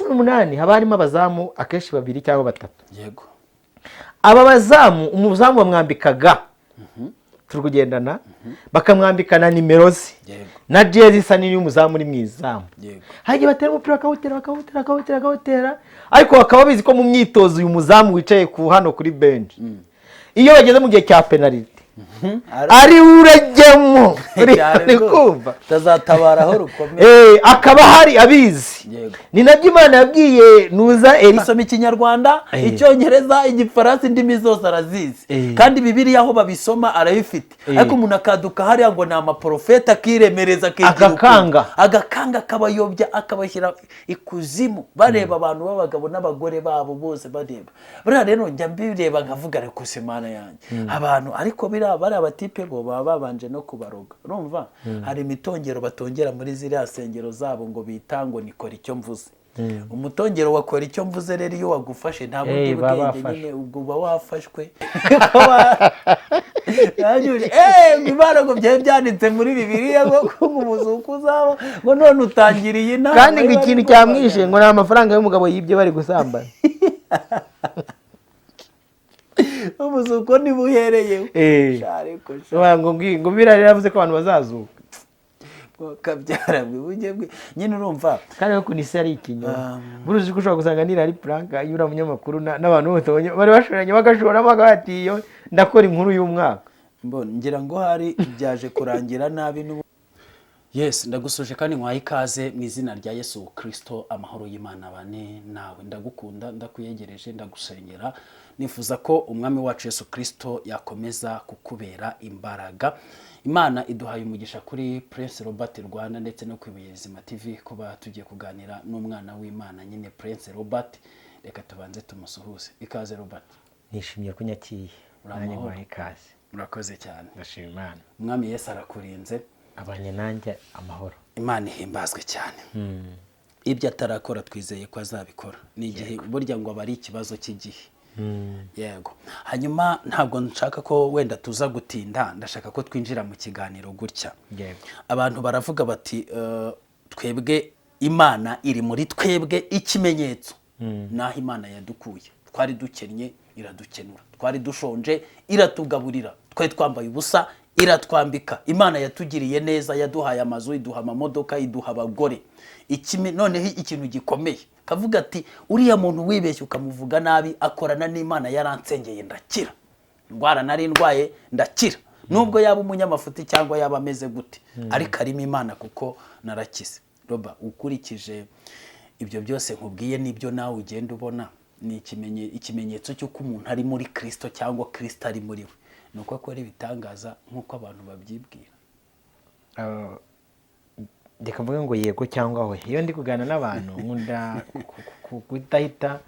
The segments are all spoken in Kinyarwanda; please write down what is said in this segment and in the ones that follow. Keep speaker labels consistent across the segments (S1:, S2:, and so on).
S1: 18 haba harimo abazamu akenshi 2 cyangwa 3.
S2: yego
S1: Aba bazamu umuzamu bamwambikaga turi kugendana bakamwambikana nimero ze na jezi isa nini y'umuzamu uri mwizamu. Hagiye batera umupira akawutera ariko bakaba bizi ko mu myitozo uyu muzamu wicaye ku hano kuri bench iyo bageze mu gihe cya penalty ari uragemo uri kumva
S2: tazatabaraho rukomeye
S1: akaba hari abizi. Ni nabyo Imana yabwiye Nuza
S2: Elisa mu Kinyarwanda, Icyongereza, Igifaransa, indimi zose arazizi kandi Bibiliya aho babisoma arayifite. Ariko umuntu akaduka hariya ngo ni amaprofeta akiremereza agakanga akabayobya akabashyira ikuzimu bareba abantu b'abagabo n'abagore babo bose bareba. Buriya rero njya mbireba nkavuga ariko Imana yanjye abantu ariko bari abatipe bo baba babanje no kubaroga. Urumva hari imitongero batongera muri ziriya sengero zabo ngo bitango nikora icyo mvuze. Umutongero wakora icyo mvuze rero iyo wagufashe nta bundi bwenge nyine ubwo uba wafashwe. Imana ngo byanditse muri Bibiliya ngo umuzuko uzaba ngo none utangiriye inama
S1: kandi ngo ikintu cyamwishe ngo ni amafaranga y'umugabo yibye bari gusambana.
S2: Umuzuko nibuhereyeho
S1: ngo birare yavuze ko abantu bazazuka
S2: kabyaramwe bujye nyine urumva
S1: kandi ko nisi ari ikinyoma. Buruzi ko ushobora gusanga nira ari pranka yura munyamakuru n'abantu bose bari bashoranye bagashoramo agati yo ndakora inkuru y'umwaka
S2: mbona ngira ngo hari byaje kurangira nabi Yes, ndagusuje kandi nkwaye ikaze mu izina rya Yesu Kristo. Amahoro y'Imana bane nawe, ndagukunda ndakuyegereje ndagusengera. Nifuza ko umwami wacu Yesu Kristo yakomeza kukubera imbaraga. Imana iduhaye umugisha kuri Prince Robert Rwanda ndetse no kwibuyezima TV kuba tugiye kuganira n'umwana w'Imana nyine Prince Robert. Reka tubanze tumusuhuze. Ikaze Robert.
S1: Nishimiye kunyakiye. Uranye nkwaye ikaze.
S2: Murakoze cyane.
S1: Ndashima Imana.
S2: Umwami Yesu arakurinze.
S1: Abanye nanjye amahoro.
S2: Imana ihimbazwe cyane. Ibyo atarakora twizeye ko azabikora. Ni igihe burya ngo abari ikibazo cy'igihe. Yego. Hanyuma ntabwo nshaka ko wenda tuza gutinda, ndashaka ko twinjira mu kiganiro gutya.
S1: Yego.
S2: Abantu baravuga bati twebwe Imana iri muri twebwe ikimenyetso. Naho Imana yadukuye. Twari dukennye iradukenura. Twari dushonje iratugaburira. Twe twambaye ubusa iratwambika. Imana yatugiriye neza, yaduhaye amazu, iduha amamodoka, iduha abagore. Noneho ikintu gikomeye kavuga ati uriya muntu wibeshye ukamuvuga nabi akorana n'Imana yaransengeye ndakira. Ndwara nari ndwaye ndakira. Nubwo yaba umunyamafuti cyangwa yaba ameze gute ariko arimo Imana kuko narakize. Roba ukurikije ibyo byose nkubwiye nibyo nawe ugenda ubona ni ikimenyetso cy'uko umuntu ari muri Kristo cyangwa Kristo ari muri we. Nuko akora ibitangaza nkuko abantu babyibwira.
S1: Ndeka mvuga ngo yego cyangwa we. Iyo ndi kugana n'abantu nkunda kudahita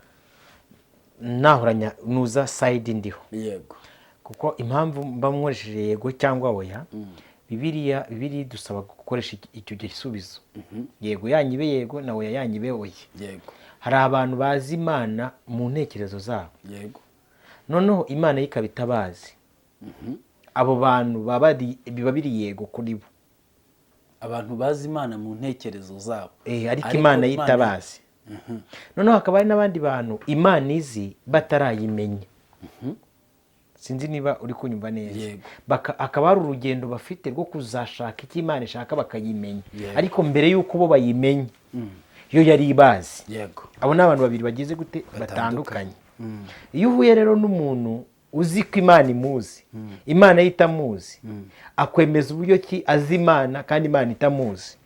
S1: nahoranya Nuza side ndiho.
S2: Yego.
S1: Kuko impamvu bamworesheje yego cyangwa oya Bibiliya dusaba gukoresha icyo gisubizo. Yego yanyibe yego na oya yanyibe oya.
S2: Yego.
S1: Hari abantu bazi Imana mu ntekerezo zabo.
S2: Yego.
S1: Noneho Imana yikabitabazi. Abo bantu biba biri yego kuri bo.
S2: Abantu bazi Imana mu ntekerezo zabo.
S1: Ariko Imana yitabazi. Noneho hakaba hari n'abandi bantu Imana izi batarayimenya. Sinzi niba uri kunyumva neza. Akaba ari urugendo bafite rwo kuzashaka icyo Imana ishaka bakayimenya. Ariko mbere y'uko bo bayimenya yo yari ibazi.
S2: Yego.
S1: Abo ni abantu babiri bagize gute batandukanye. Iyo uhuye rero n'umuntu uzi ko Imana imuzi, Imana itamuzi, akwemeza uburyo ki azi Imana kandi Imana itamuzi.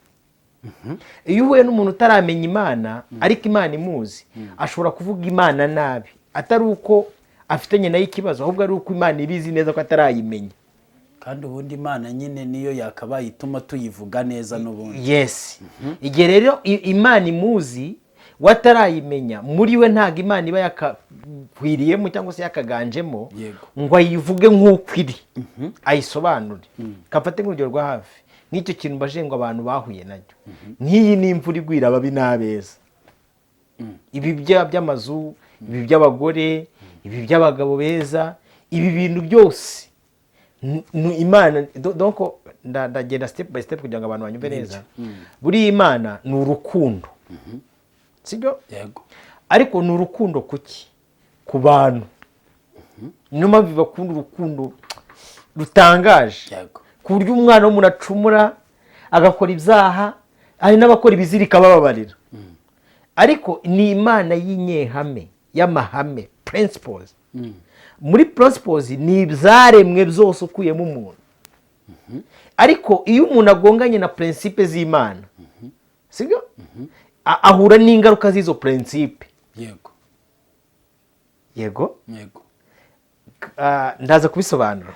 S1: Iyo uhuye n'umuntu utaramenya Imana ariko Imana imuzi, ashobora kuvuga Imana nabi, atari uko afitanye nayo ikibazo, ahubwo ari uko Imana ibizi neza ko atarayimenya.
S2: Kandi ubundi Imana nyine niyo yakabaye ituma tuyivuga neza n'ubundi.
S1: Yes. Igihe rero Imana imuzi watarayimenya, muri we ntago Imana iba yakakwiriyemo cyangwa se yakaganjemo ngo ayivuge nk'uko iri, ayisobanure. Kafate nk'urugero rwa hafi nk'icyo kintu baje ngo abantu bahuye nacyo. Nk'iyi ni imvura igwira ababi n'abeza. Ibi by'amazu, ibi by'abagore, ibi by'abagabo beza, ibi bintu byose Imana donc ndagenda step by step kugira ngo abantu banyumve neza. Buri Imana ni urukundo. sibyo
S2: yego
S1: ariko ni urukundo kuki ku bantu niyo mpamvu bakunda urukundo rutangaje ku buryo umwana w'umuntu acumura agakora ibyaha hari n'abakora ibizirika bababarira ariko ni imana y'inyehame y'amahame principles muri principles ni ibyaremwe byose ukuyemo umuntu ariko iyo umuntu agonganye na principe z'imana sibyo ahura n'ingaruka z'izo principe
S2: yego
S1: yego
S2: yego
S1: ndaza kubisobanura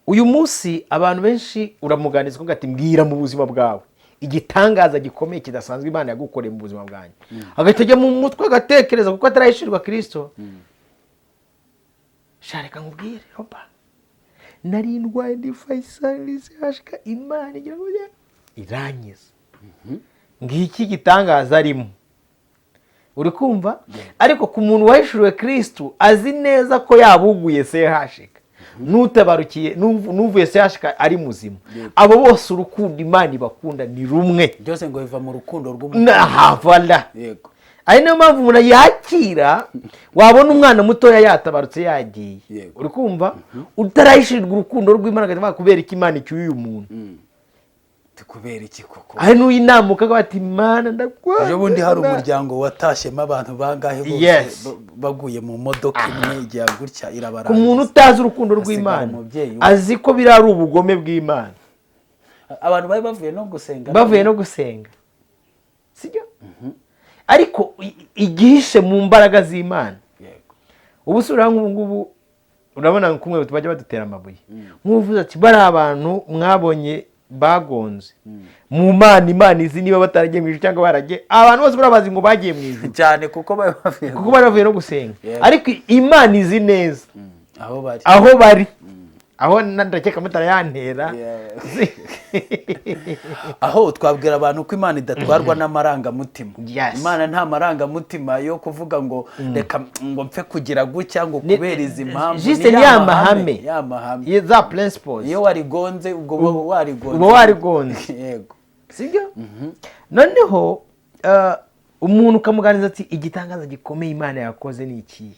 S1: uyu munsi abantu benshi uramuganiza ko ati mbwira mu buzima bwawe igitangaza gikomeye kidasanzwe imana yagukoreye mu buzima bwanjye agahita ajya mu mutwe agatekereza kuko atarayishyurwa Kristo shareka nkubwire roba nari ndwaye ndi Faisal hashika imana igira ngo irangiza ngiki gitangaza arimo uri kumva ariko ku muntu wahishuriwe Kristo azi neza ko yabuguye hashika nutabarukiye nuvuye hashika ari muzima abo bose urukundo imana ibakunda ni rumwe
S2: byose ngo biva mu rukundo rw'umuntu
S1: voilà
S2: yego
S1: ari nayo mpamvu umuntu yakira wabona umwana mutoya yatabarutse yagiye uri kumva utarayishirirwa urukundo rw'imana akavuga kubera iki imana icyuye uyu muntu
S2: kubera iki koko
S1: ari n'uyinamuka bati imana ndakwaje
S2: ejo bundi hari umuryango watashyemo abantu bangahe bose baguye mu modoka imwe igiye gutya irabarangiza
S1: ku muntu utazi urukundo rw'imana azi ko biri ari ubugome bw'imana
S2: abantu bari bavuye
S1: no gusenga sibyo ariko igihishe mu mbaraga z'imana ubu sura ngubu urabona kumwe bajya badutera amabuye nk'uvuze ati bari abantu mwabonye bagonze mu imana izi niba bataragiye mu ijuru cyangwa baragiye abantu bose barabazi ngo bagiye mu ijuru
S2: cyane kuko bari
S1: bavuye no gusenga ariko imana izi neza
S2: aho
S1: bari aho ndakeka mutarayantera
S2: aho twabwira abantu ko imana idatwarwa n'amarangamutima imana nta marangamutima yo kuvuga ngo reka ngo mpfe kugira gutya ngo kubera izi mpamvu
S1: ni yamahame za principles
S2: iyo warigonze ubwo
S1: warigonze yego sibyo noneho umuntu ukamuganiza ati igitangaza gikomeye imana yakoze ni iki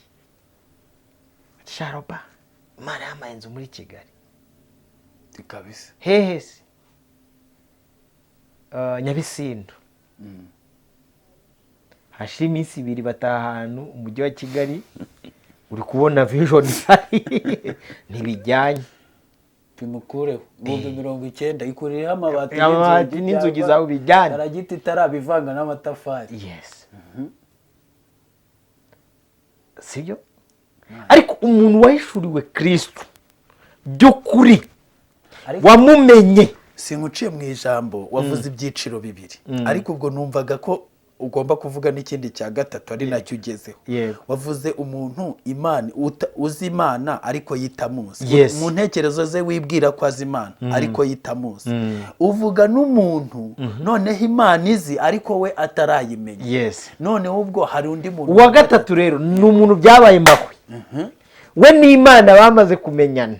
S1: sharoba imana yamaye inzu muri Kigali
S2: kabisa
S1: hehe se Nyabisindu hashira iminsi 2 bataha ahantu umujyi wa Kigali uri kubona vision ntibijyanye
S2: pimukureho 90 ikurireho amabati
S1: n'inzugi zawe bijyanye
S2: aragiti itarabivanga n'amatafari
S1: yes sibyo ariko umuntu wahishuriwe Kristo by'ukuri wamumenye
S2: sinkuciye mu ijambo wavuze ibyiciro bibiri ariko ubwo numvaga ko ugomba kuvuga n'ikindi cya gatatu ari nacyo ugezeho wavuze umuntu imana uzi imana ariko yitamuzi mu ntekerezo ze wibwira ko azi imana ariko yitamuzi uvuga n'umuntu noneho imana izi ariko we atarayimenya noneho ubwo hari undi muntu
S1: wa gatatu rero ni umuntu byabaye mahwe we n'imana bamaze kumenyana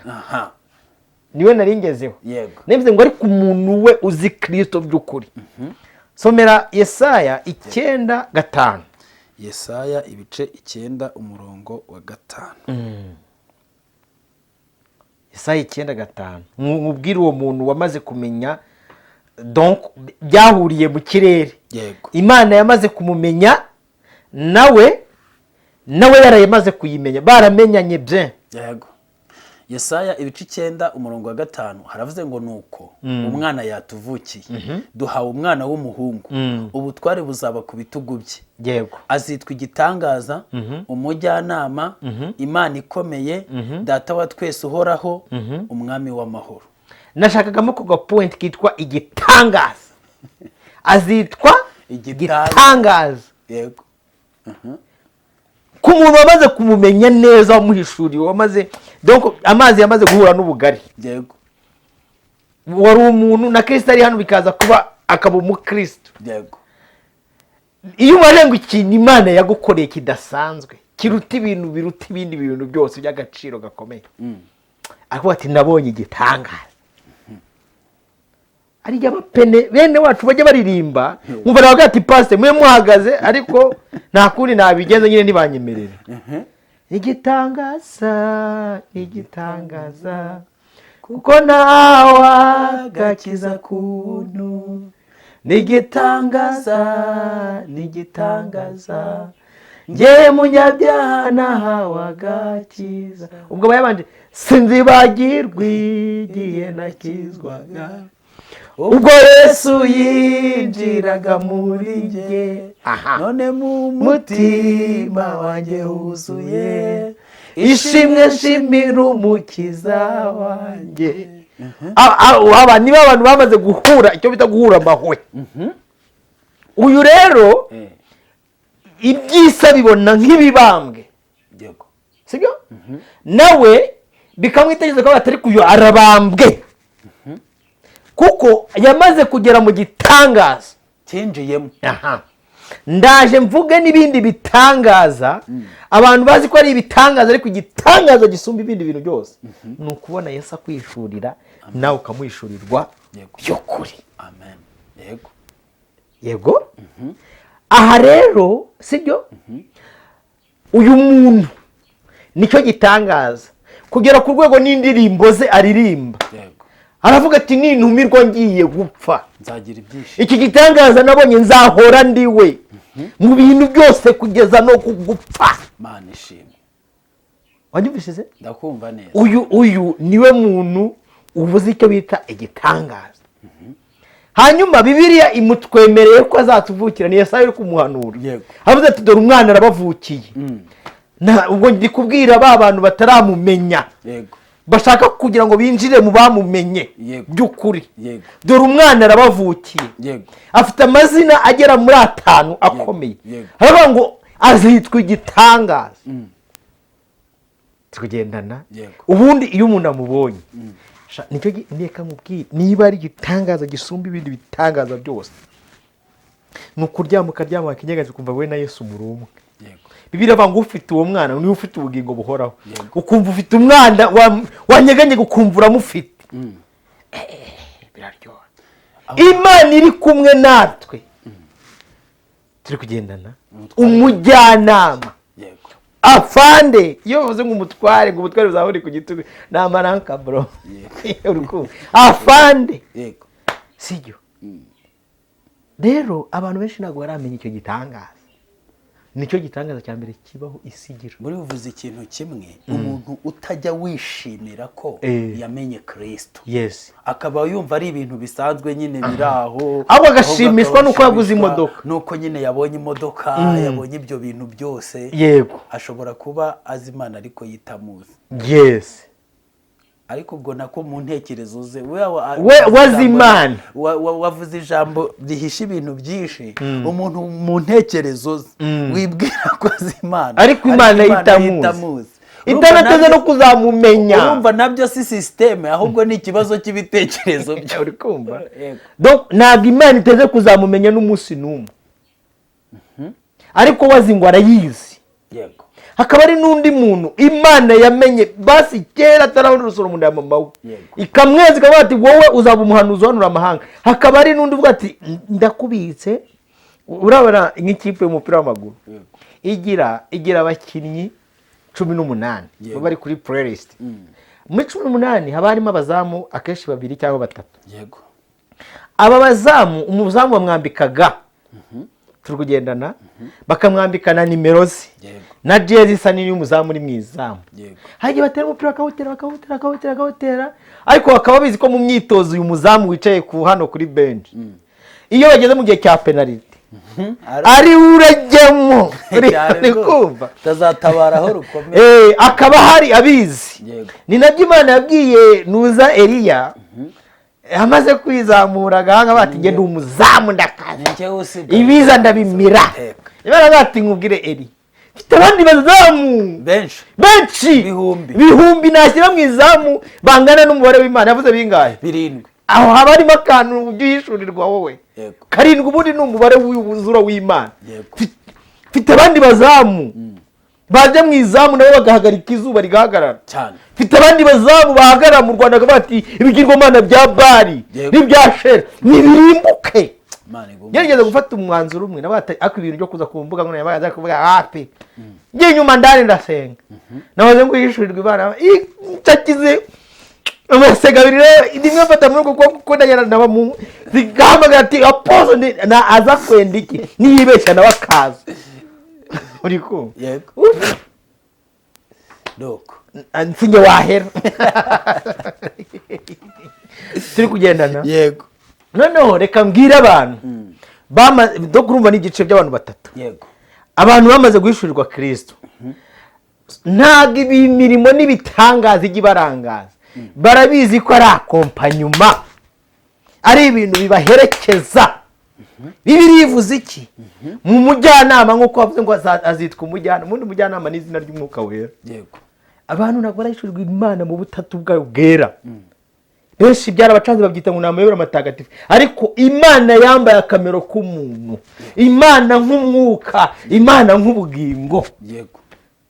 S1: niwe naringezeho nemeze ngo ariko umuntu we uzi Kristo by'ukuri somera Yesaya 9:5
S2: Yesaya ibice 9 umurongo wa 5
S1: Yesaya 9:5 mubwira uwo muntu wamaze kumenya donc byahuriye mu kirere imana yamaze kumumenya nawe yarayemaze kuyimenya baramenyanye bye
S2: yego Yesaya ibice 9 umurongo wa 5 haravuze ngo nuko umwana yatuvukiye duhawe umwana w'umuhungu ubutware buzaba ku bitugu bye
S1: yego
S2: azitwa igitangaza umujyanama imana ikomeye data wa twese uhoraho umwami w'amahoro
S1: nashakagamo ko point kitwa igitangaza azitwa igitangaza
S2: yego
S1: ku muntu wamaze kumumenya neza wamuhishuriye wamaze donc amazi yamaze guhura n'ubugari
S2: yego
S1: wari umuntu na Kristo ari hano bikaza kuba akaba umukristo
S2: yego
S1: iyo ubarenga ikintu imana yagukoreye kidasanzwe kiruta ibintu biruta ibindi bintu byose by'agaciro gakomeye ariko ati nabonye igitangaza ari y'abapene bene wacu bajya baririmba nkumva nabaga ati pastor mwe muhagaze ariko nta kundi nabigenza nyine ntibanyemerera. Igitangaza kuko nawe agakiza kuntu n'igitangaza njye munyabyaha nahawe agakiza. ubwo bayabanje sinzibagirwa igihe nakizwaga ubwo Yesu yinjiraga muri njye none mu mutima wanjye huzuye ishimwe nshimira umukiza wanjye. aba niba abantu bamaze guhura icyo bita guhura amahwe. uyu rero ibyisa bibona nk'ibibambwe sibyo nawe bikamwitegereza ko batari kuyo arabambwe kuko yamaze kugera mu gitangaza
S2: cyinjiyemo.
S1: ndaje mvuge n'ibindi bitangaza abantu bazi ko ari ibitangaza ariko igitangaza gisumba ibindi bintu byose ni ukubona Yesu akwishurira nawe ukamwishurirwa by'ukuri.
S2: Amen.
S1: Yego. Aha rero sibyo uyu muntu nicyo gitangaza kugera ku rwego n'indirimbo ze aririmba. Aravuga ati nintumirwa ngiye gupfa
S2: nzagira ibyishimo.
S1: Iki gitangaza nabonye nzahora ndiwe mu bintu byose kugeza no kugupfa.
S2: Mana ishimwe.
S1: Wanyumvise?
S2: Ndakumva neza.
S1: Uyu niwe muntu uvuze icyo bita igitangaza. Hanyuma Bibiliya imutwemereye ko azatuvukira ni Yesaya uri kumuhanura. Havuze ati dore umwana arabavukiye. Ubwo ndi kubwira ba bantu bataramumenya. Bashaka kugira ngo binjire mu bamumenye by'ukuri. Dore umwana arabavukiye. Afite amazina agera muri 5 akomeye. Haravuga ngo azitwa igitangaza. Tukugendana. Ubundi iyo umuntu amubonye nicyo ndeka nkubwira niba ari igitangaza gisumba ibindi bitangaza byose. Nukuryama ukaryama wakinyagaje kumva we na Yesu murumwe. Bibiliya avuga ngo ufite uwo mwana niwe ufite ubugingo buhoraho. Ukumva ufite umwana wanyeganye gukumva uramufite. Biraryoha. Imana iri kumwe natwe. Turi kugendana. Umujyanama. Afande iyo uvuze ngo umutware uzahuri ku gitugu namaranka bro. Afande. Sijyo. Rero abantu benshi ntago baramenya icyo gitangaza. Nicyo gitangaza cya mbere kibaho isigira.
S2: Muri uvuze ikintu kimwe umuntu utajya wishimira ko yamenye Kristo. Akaba yumva ari ibintu bisanzwe nyine biraho.
S1: Abo agashimishwa nuko yaguze imodoka.
S2: Nuko nyine yabonye imodoka, yabonye ibyo bintu byose.
S1: Yego.
S2: Ashobora kuba azi Imana ariko yitamuzi. Ariko ubwo nako mu ntekerezo ze
S1: we wazimana
S2: wavuze ijambo rihisha ibintu byinshi umuntu mu ntekerezo ze wibwira ko azimana
S1: ariko Imana yitamuzi itanateze no kuzamumenya.
S2: Urumva nabyo si systeme ahubwo ni ikibazo cy'ibitekerezo byo
S1: uri kumva. Donc ntabwo Imana iteze kuzamumenya n'umunsi n'umwe ariko wazingwa arayizi.
S2: Yego.
S1: Hakaba ari n'undi muntu Imana yamenye basi kera atarabona urusoro mu mama we ikamwezi kavuga ati wowe uzaba umuhanuzi wanura amahanga. Hakaba ari n'undi uvuga ati ndakubitse. Urabona nk'ikipe y'umupira w'amaguru igira abakinnyi 18 bari kuri playlist. Muri 18 haba harimo abazamu akenshi 2 cyangwa 3.
S2: Yego.
S1: Aba bazamu umuzamu bamwambikaga turi kugendana bakamwambikana nimero ze na jezi isa n'iy'umuzamu uri mwizamu. Hagiye batera umupira akawutera ariko bakaba bizi ko mu myitozo uyu muzamu wicaye ku hano kuri bench iyo bageze mu gihe cya penalty ari urajyemo uri kumva
S2: tazatabaraho rukomeye.
S1: Akaba hari abizi. Ni nabyo Imana yabwiye Nuza Eliya amaze kwizamura gahanga bati ngende umuzamu ndakaze ibiza ndabimira. Ibara bati nkubwire Eli mfite abandi bazamu benshi bihumbi nashyira mu izamu bangana n'umubare w'Imana yavuze bingahe
S2: 7.
S1: aho haba harimo akantu ubyishurirwa wowe 7 ubundi ni umubare w'uzura w'Imana. Mfite abandi bazamu baje mu izamu nabo bagahagarika izuba rigahagarara
S2: cyane.
S1: mfite abandi bazamu bahagarara mu Rwanda bati ibigirwamana bya Bari n'ibya Shera nibirimbuke. Gerageza gufata umwanzuro umwe nabata ako ibintu byo kuza ku mbuga ngo yabaza kuvuga hafi ngiye nyuma ndani ndasenga nabaze ngo yishurirwe Imana itakize amasegabirire ndimwe mfata muri kuko ndanyana naba mu zigamagara ati apozo na aza kwenda iki niyibeshya nabakaza uri ko
S2: yego doko
S1: nsinge wahera turi kugendana
S2: yego.
S1: noneho reka mbwire abantu do kurumva n'igice by'abantu batatu
S2: yego.
S1: abantu bamaze guhishurirwa Kristo ntago imirimo n'ibitangaza igibarangaza barabizi ko ari akompanyuma ari ibintu bibaherekeza. Bibiliya ivuze iki? Mu mujyanama nk'uko bavuze ngo azitwa umujyanama, ubundi umujyanama ni izina ry'Umwuka Wera.
S2: Yego.
S1: Abantu ntabwo barahishurirwa Imana mu butatu bwayo bwera. Benshi byarabacanze babyita ngo namayobora amatagatifu, ariko Imana yambaye akamero k'umuntu, Imana nk'umwuka, Imana nk'ubugingo.
S2: Yego.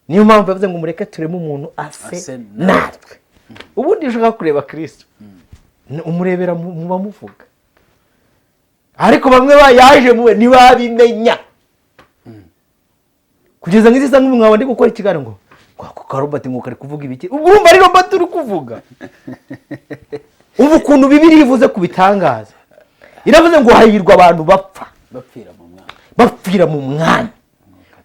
S1: Niyo mpamvu bavuze ngo mureke tureme umuntu ase natwe. Ubundi ushaka kureba Kristo umurebera mu bamuvuga, ariko bamwe bayaje muwe ntibabimenya kugeza nk'izisa nk'umwabo ndi gukora ikiganiro ngo kwa Robert ngo kari kuvuga ibiki, urumva ari Robert uri kuvuga. Ubu ukuntu Bibiliya ivuze kubitangaza, iravuze ngo hahirwa abantu bapfira mu mwanya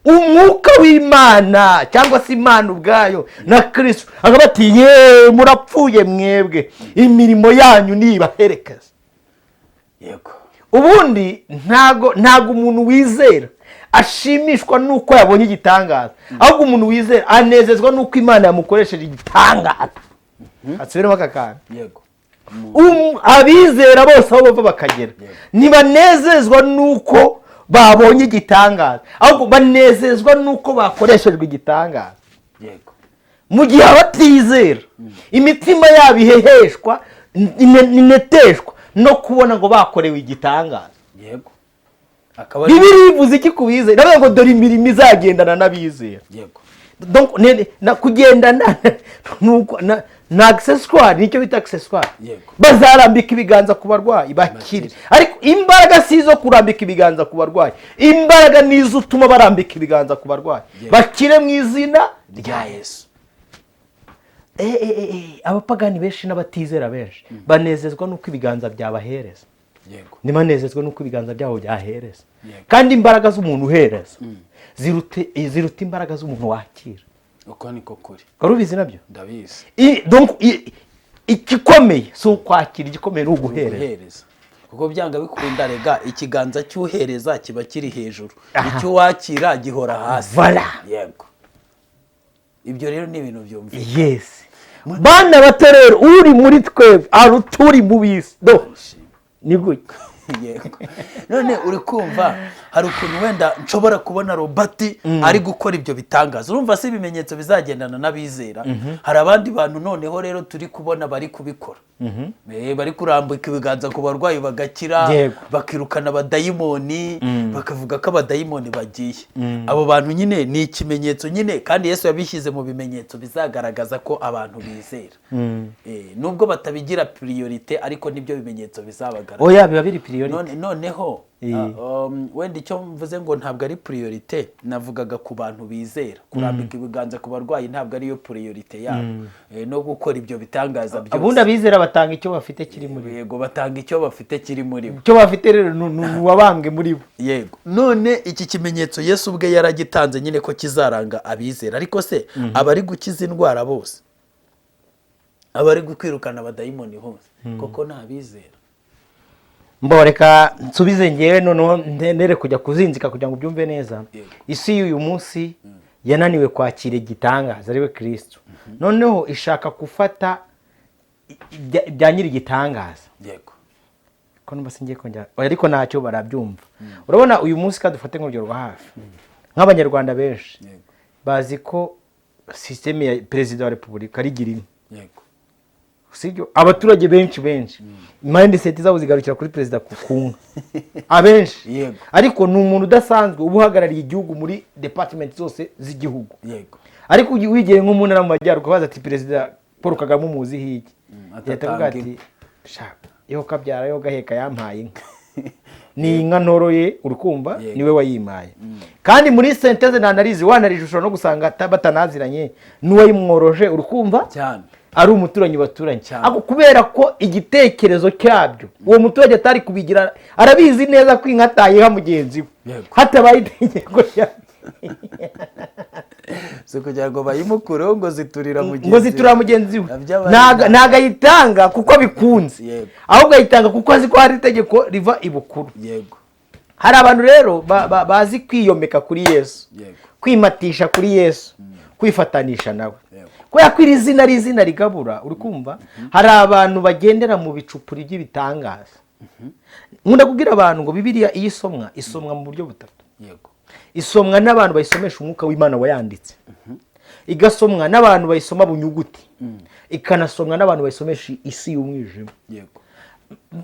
S1: umwuka w'Imana cyangwa se Imana ubwayo na Kristo akaba ati ye murapfuye mwebwe, imirimo yanyu nibaherekeza.
S2: Yego.
S1: Ubundi ntago umuntu wizera ashimishwa nuko yabonye igitangaza, ahubwo umuntu wizera anezezwa nuko Imana yamukoresheje igitangaza. Asubiremo akakana.
S2: Yego.
S1: Abizera bose aho bava bakagera ntibanezezwa nuko babonye igitangaza, ahubwo banezezwa nuko bakoreshejwe igitangaza.
S2: Yego.
S1: Mu gihe abatizera imitima yabo iheheshwa ineteshwa no kubona ngo bakorewe igitangaza.
S2: Yego.
S1: Bibiliya ivuze iki kubizera? Ndavuga ngo dore imirimo izagendana n'abizera.
S2: Yego.
S1: Donc na kugendana nuko na accessoire, nicyo bita accessoire. Bazarambika ibiganza ku barwayi bakire, ariko imbaraga sizo kurambika ibiganza ku barwayi, imbaraga nizo utuma barambika ibiganza ku barwayi bakire mu izina rya Yesu. Abapagani benshi n'abatizera benshi banezezwa nuko ibiganza byabahereza.
S2: Yego.
S1: Nimanezezwa nuko ibiganza byabo byahereza. Kandi imbaraga z'umuntu uhereza ziruta imbaraga z'umuntu wakira.
S2: Uko niko kuri.
S1: Karubizi nabyo?
S2: Ndabizi.
S1: Donc igikomeye so kwakira, igikomeye no guhereza.
S2: Kuko byanga bikunda rega ikiganza cy'uhereza kiba kiri hejuru, icyo wakira gihora hasi.
S1: Voilà.
S2: Yego. Ibyo rero ni ibintu byumvikana.
S1: Yes. Bana baterero uri muri twebwe aruturi mu bisi. Do. Ni gutya.
S2: Yego. None uri kumva hari ukuntu wenda nshobora kubona Robert ari gukora ibyo bitangaza, urumva se ibimenyetso bizagendana n'abizera. Hari abandi bantu noneho rero turi kubona bari kubikora, bari kurambika ibiganza ku barwayi bagakira, bakirukana abadayimoni, bakavuga ko abadayimoni bagiye. Abo bantu nyine ni ikimenyetso nyine, kandi Yesu yabishyize mu bimenyetso bizagaragaza ko abantu bizera. Nubwo batabigira priorite, ariko nibyo bimenyetso bizabagaragaza.
S1: Oya biba biri priorite.
S2: Noneho wenda icyo mvuze ngo ntabwo ari priorite, navugaga ku bantu bizera. Kurambika ibiganza ku barwayi ntabwo ariyo priorite yabo, no gukora ibyo bitangaza byose.
S1: Abundi abizera batanga icyo bafite kiri muri bo.
S2: Yego, batanga icyo bafite kiri muri bo.
S1: Icyo bafite rero nuwabambwe muri bo.
S2: Yego. None iki kimenyetso Yesu ubwe yaragitanze nyine ko kizaranga abizera, ariko se abari gukiza indwara bose, abari gukwirukana abadayimoni hose koko ntabizera?
S1: Mboreka nsubize ngewe noneho ndere kujya kuzinzika kugira ngo byumve neza. Isi y'uyu munsi yananiwe kwakira igitangaza ariwe Kristo. Noneho ishaka gufata bya nyiri igitangaza.
S2: Yego.
S1: Ko numva singiye kongera, ariko ntacyo barabyumva. Urabona uyu munsi kadufate nk'urugero rwa hafi. Nk'abanyarwanda benshi bazi ko systeme ya Perezida wa Repubulika ari girini.
S2: Yego.
S1: sibyo abaturage benshi mindset zabo zigarukira kuri perezida kukunga abenshi ariko ni umuntu udasanzwe ubuhagarariye igihugu muri department zose z'igihugu ariko wigeye nk'umuntu ari mu majyaruguru baza ati perezida Paul Kagame umuzi hiki yatavuga ati shaka yo kabyara yo gaheka yampaye inka ni inka ntoroye urukumva niwe wayimaye kandi muri senteze na analize wanarije no gusanga batanaziranye n'uwayimworoje urukumva cyane ari umuturanyi baturanye ako kubera ko igitekerezo cyabyo uwo muturage atari kubigira arabizi neza ko inka atayiha mugenzi we hatabaye itegeko
S2: so kugira ngo bayimukureho ngo ziturira
S1: mugenzi we ntago ayitanga kuko bikunze ahubwo ayitanga kuko azi ko hari itegeko riva ibukuru hari abantu rero bazi kwiyomeka kuri Yesu kwimatisha kuri Yesu kwifatanisha nawe kubera ko iri zina ari izina rigabura uri kumva hari abantu bagendera mu bicupuri by'ibitangaza nkunda kubwira abantu ngo Bibiliya iyo isomwa mu buryo butatu isomwa n'abantu bayisomesha umwuka w'Imana wayanditse igasomwa n'abantu bayisoma bunyuguti ikanasomwa n'abantu bayisomesha isi y'umwijima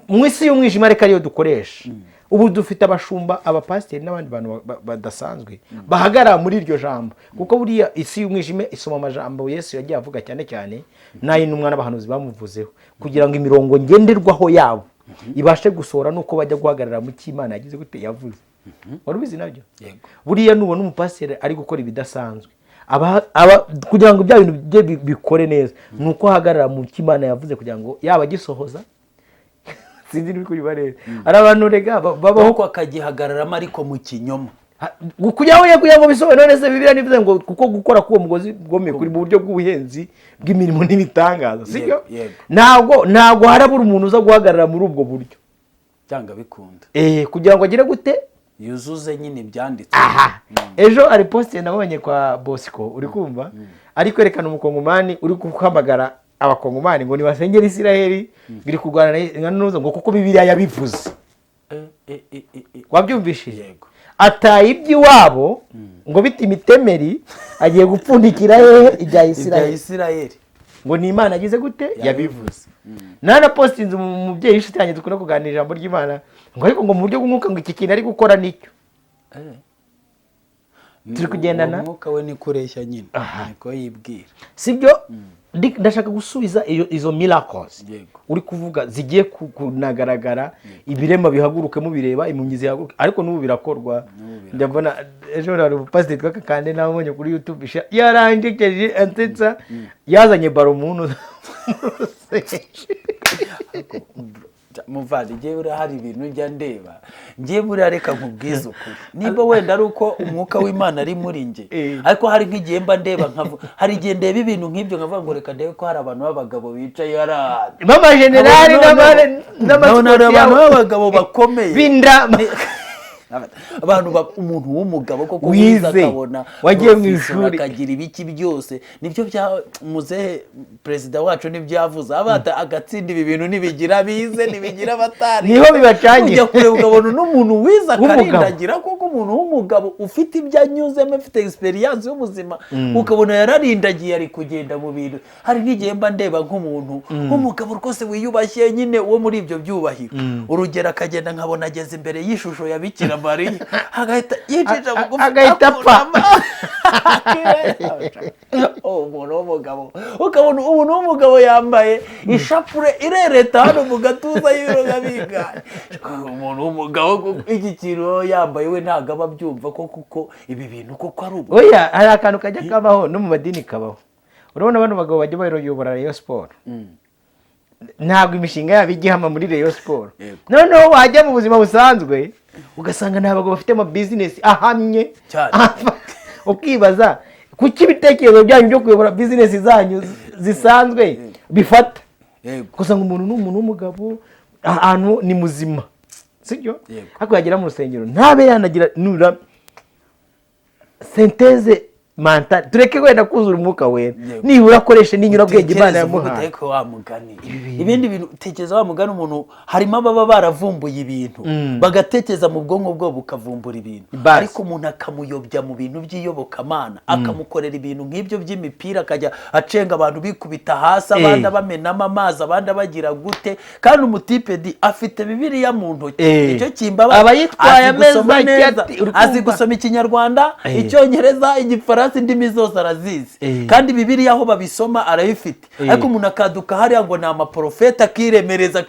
S1: mu isi y'umwijima reka ariyo dukoresha ubu dufite abashumba abapasiteri n'abandi bantu badasanzwe bahagarara muri iryo jambo kuko buriya isi y'umwijima isoma amajambo Yesu yagiye avuga cyane cyane n'ay'intumwa n'abahanuzi bamuvuzeho kugira ngo imirongo ngenderwaho yabo ibashe gusohora nuko bajya guhagarara mu cy'Imana yagize gute yavuze wari ubizi nabyo buriya nubona umupasiteri ari gukora ibidasanzwe kugira ngo bya bintu bye bikore neza nuko ahagarara mu cy'Imana yavuze kugira ngo yaba gisohoza sinzi niba kuri barere ari abantu rega babaho
S2: ko akagihagararamo ariko mu kinyoma
S1: kugira ngo bisohoye none se Bibiliya nivuze ngo kuko gukora kuwo mugozi gomeye kuri mu buryo bw'ubuhenzi bw'imirimo n'ibitangaza sibyo ntago harabura umuntu uza guhagarara muri ubwo buryo
S2: cyanga bikunda
S1: kugira ngo agire gute
S2: yuzuze nyine ibyanditse
S1: ejo ari poste nabonye kwa Bosco uri kumva ari kwerekana umukongomani uri kuhamagara abakongomani ngo nibasengera Isiraheli biri kurwana n'uzo ngo kuko Bibiliya yabivuze wabyumvishije ataye iby'iwabo ngo biti imitemeri agiye gupfundikira ibya
S2: Isiraheli
S1: ngo ni Imana agize gute yabivuze nana postinze umubyeyi ishitanye dukora kuganira ijambo ry'Imana ngo ariko ngo mu buryo bw'umwuka ngo iki kintu ari gukora nicyo turi kugendana
S2: umwuka we ni kureshya nyine niko yibwira
S1: sibyo ndashaka gusubiza izo miracles uri kuvuga zigiye kunagaragara ibirema bihaguruke mu bireba impumyi zihaguruke ariko n'ubu birakorwa ndabona ejo hari pastor twakakande nabonye kuri YouTube yarangekeje antetsa yazanye baro muntu
S2: muvandi ngiye buriya hari ibintu njya ndeba ngiye buriya reka nkubwize ukuri niba wenda ari uko umwuka w'Imana ari muri nge ariko hari nk'igihe mba ndeba hari igihe ndeba ibintu nk'ibyo nkavuga ngo reka ndebe ko hari abantu b'abagabo bicaye hariya
S1: mama generali
S2: n'abantu b'abagabo bakomeye
S1: binda
S2: abantu umuntu w'umugabo koko
S1: wize
S2: akabona
S1: wagiye mu ishuri
S2: akagira ibiki byose nibyo bya muzehe perezida wacu nibyavuze abata agatsinda ibi bintu nibigira bize nibigira batari
S1: niho bibacangira
S2: ujya kure ukabona n'umuntu wize akarindagira koko umuntu w'umugabo ufite ibyo anyuzemo afite experience y'ubuzima ukabona yararindagiye ari kugenda mu bintu hari n'igihe mba ndeba nk'umuntu w'umugabo rwose wiyubashye nyine uwo muri ibyo byubahiro urugero akagenda nkabona ageze imbere y'ishusho ya Bikira Mariya agahita yicisha bugufi
S1: agahita apfa
S2: umuntu w'umugabo ukabona umuntu w'umugabo yambaye ishapure irereta hano mu gatuza y'ibiroga biganye umuntu w'umugabo iki kintu yambaye we ntabwo aba abyumva ko kuko ibi bintu koko ari ubu
S1: oya hari akantu kajya kabaho no mu madini kabaho urabona bano bagabo bajya bayobora Rayon Sport ntabwo imishinga yabo igihama muri Rayon Sport noneho wajya mu buzima busanzwe ugasanga ntabwo bafite ama business ahamye ukibaza kuki ibitekerezo byanyu byo kuyobora business zanyu zisanzwe bifata gusanga umuntu n'umuntu w'umugabo ahantu ni muzima sibyo ariko yagera mu rusengero ntabe yanagira nura senteze mental tureke wenda kuzura umwuka wera nibura akoreshe n'inyurabwenge Imana yamuhaye
S2: wa mugani ibindi bintu tekereza wa mugani umuntu harimo ababa baravumbuye ibintu bagatekereza mu bwonko bwo bukavumbura ibintu ariko umuntu akamuyobya mu bintu by'iyobokamana akamukorera ibintu nk'ibyo by'imipira akajya acenga abantu bikubita hasi abandi bamenamo amazi abandi bagira gute kandi umutipedi afite Bibiliya mu ntoki icyo kimbaba
S1: abayitwaye ameza
S2: azi gusoma Ikinyarwanda Icyongereza Igifaransa indimi zose arazizi kandi Bibiliya aho babisoma arayifite ariko umuntu akaduka hariya ngo ni amaprofeta akiremereza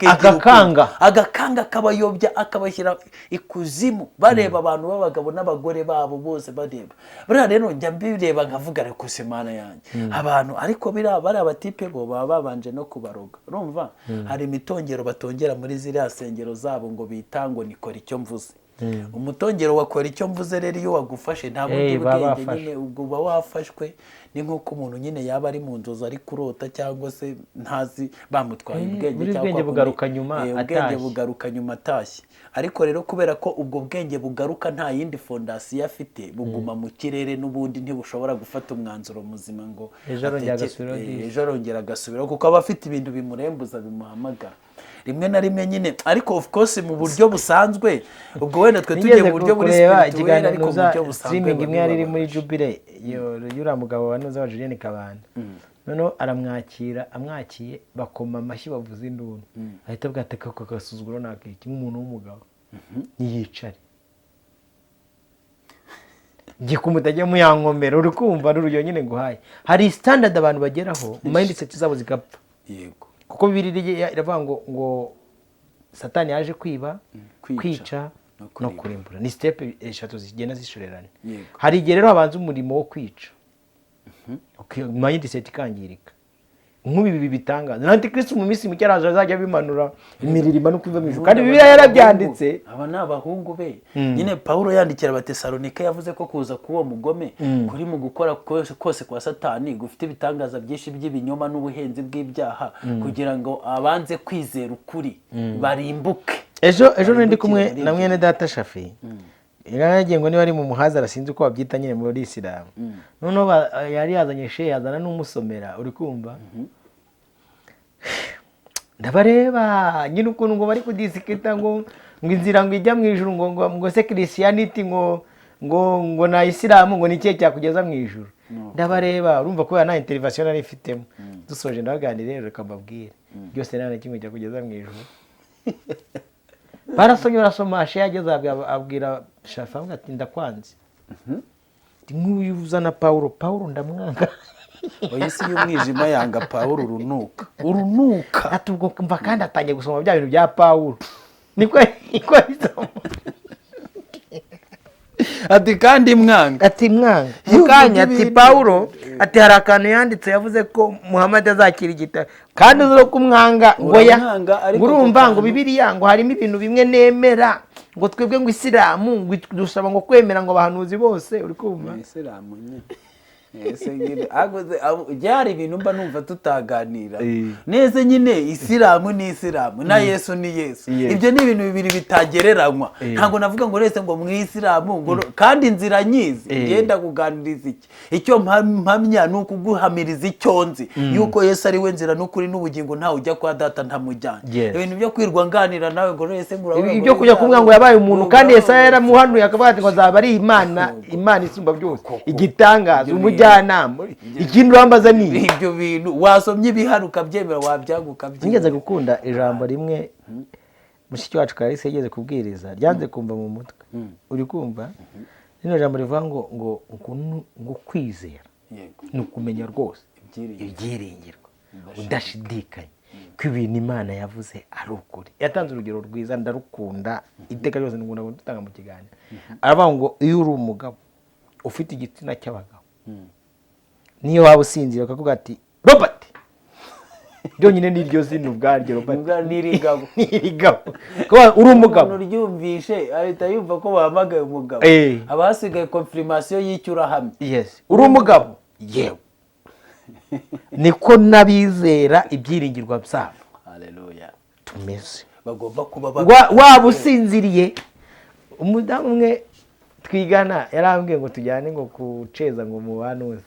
S2: agakanga akabayobya akabashyira ikuzimu bareba abantu b'abagabo n'abagore babo bose bareba buriya rero njya mbireba nkavuga ariko se Mana yanjye abantu ariko bari abatipe bo baba babanje no kubaroga urumva hari imitongero batongera muri ziriya sengero zabo ngo bitango nikora icyo mvuze umutongero wakora icyo mvuze rero iyo wagufashe nta bundi bwenge nyine ubwo uba wafashwe ni nk'uko umuntu nyine yaba ari mu nzozi ari kurota cyangwa se ntazi bamutwaye ubwenge
S1: cyangwa ubwenge
S2: bugaruka nyuma atashye ariko rero kubera ko ubwo bwenge bugaruka nta yindi fondasiyo afite buguma mu kirere n'ubundi ntibushobora gufata umwanzuro muzima ngo ejo arongera agasubiraho kuko aba afite ibintu bimurembuza bimuhamagara rimwe na rimwe nyine ariko of course mu buryo busanzwe ubwo wenda twe tugiye mu buryo buri spirituel ariko mu buryo busanzwe
S1: streaming imwe yari muri Jubilee yura mugabo wanuza wa Julienne Kabanda noneho amwakiye bakoma amashyi bavuza induru ahita bwateka ko gasuzuguro nakiki nk'umuntu w'umugabo yiyicare gikumutajya mu yankomera uri kumva n'urujyo nyine nguhaye hari standard abantu bageraho mindset zabo zigapfa
S2: yego
S1: kuko Bibiliya iravuga ngo Satani yaje kwiba kwica no kurimbura ni step 3 zigenda zishorerana hari igihe rero habanza umurimo wo kwica mindset ikangirika nk'ubi bitangaza na Antikristo mu minsi mike araje azajya bimanura imiririma no kuva mijuru kandi Bibiliya yarabyanditse
S2: aba n'abahungu be nyine Paulo yandikira abatesalonike yavuze ko kuza kuwo mugome kuri mu gukora kose kwa Satani gufite ibitangaza byinshi by'ibinyoma n'ubuhenzi bw'ibyaha kugira ngo abanze kwizera ukuri barimbuke
S1: ejo ndi kumwe na mwene data Shafi yaragiye ngo niba ari mu muhaza arasinze uko babyita nyine muri Islam noneho yari yazanye shehe yazana n'umusomera uri kumva ndabareba nyine ukuntu ngo bari kudisikita ngo inzira ngo ijya mu ijuru ngo se Christianity ngo na Islam ngo nikiye cyakugeza mu ijuru ndabareba urumva ko yana intervention ari ifitemo dusoje ndabaganira rero akababwira byose nta kimwe cyakugeza mu ijuru barasoma shehe ageze abwira Shafi ati ndakwanze nk'uyu uzana Paulo ndamwanga
S2: oyisi y'umwijima yanga Paulo urunuka
S1: ati ubwo mva kandi atangiye gusoma bya bintu bya Paulo niko
S2: ati kandi mwanga
S1: mukanya ati Paulo ati hari akantu yanditse yavuze ko Muhammad azakira igitabo kandi uzo kumwanga ngo urumva ngo Bibiliya ngo harimo ibintu bimwe nemera ngo twebwe ngo Isilamu ngo dusaba ngo kwemera ngo abahanuzi bose uri kumva
S2: Isilamu nye ese ngire agoze byari ibintu mba numva tutaganira neze nyine Isilamu ni Isilamu na Yesu ni Yesu ibyo ni ibintu bibiri bitagereranywa ntago navuga ngo rese ngo mu Isilamu ngo kandi inzira nyizi ngenda kuganiriza iki icyo mpamya nuko guhamiriza icyonzi yuko Yesu ari we nzira n'ukuri n'ubugingo ntawe ujya kwa data ntamujyanye ibintu byo kwirwa nganira nawe ngo rese ngura
S1: ibyo kujya kumwa ngo yabaye umuntu kandi Yesaya yaramuhanuye akavuga ati ngo azaba ari Imana isumba byose igitangaza umujyanama ikintu urambaza ni
S2: ibyo bintu wasomye ibiharuka byemera wabyaguka bye
S1: ngeze gukunda ijambo rimwe mushiki wacu Kalisa yigeze kubwiriza ryanze kumva mu mutwe uri kumva rino jambo rivuga ngo kwizera ni ukumenya rwose ibyiringirwa udashidikanya ko ibintu Imana yavuze ari ukuri yatanze urugero rwiza ndarukunda iteka ryose ngunda gutanga mu kiganiro aravuga ngo iyo uri umugabo ufite igitsina cy'abagabo niyo waba usinzira ukavuga ati Robert byonyine n'iryo zina ubwaryo Robert
S2: nirigabo
S1: kuba uri umugabo
S2: uryumvishe ahita yumva ko bahamagaye umugabo abasigaye confirmation y'icyura hamwe
S1: yes uri umugabo yewe niko nabizera ibyiringirwa byabo
S2: haleluya
S1: tumeze
S2: bagomba kuba
S1: waba usinziriye umudamu umwe twigana yarambwiye ngo tujyane ngo kuceza ngo mu banuza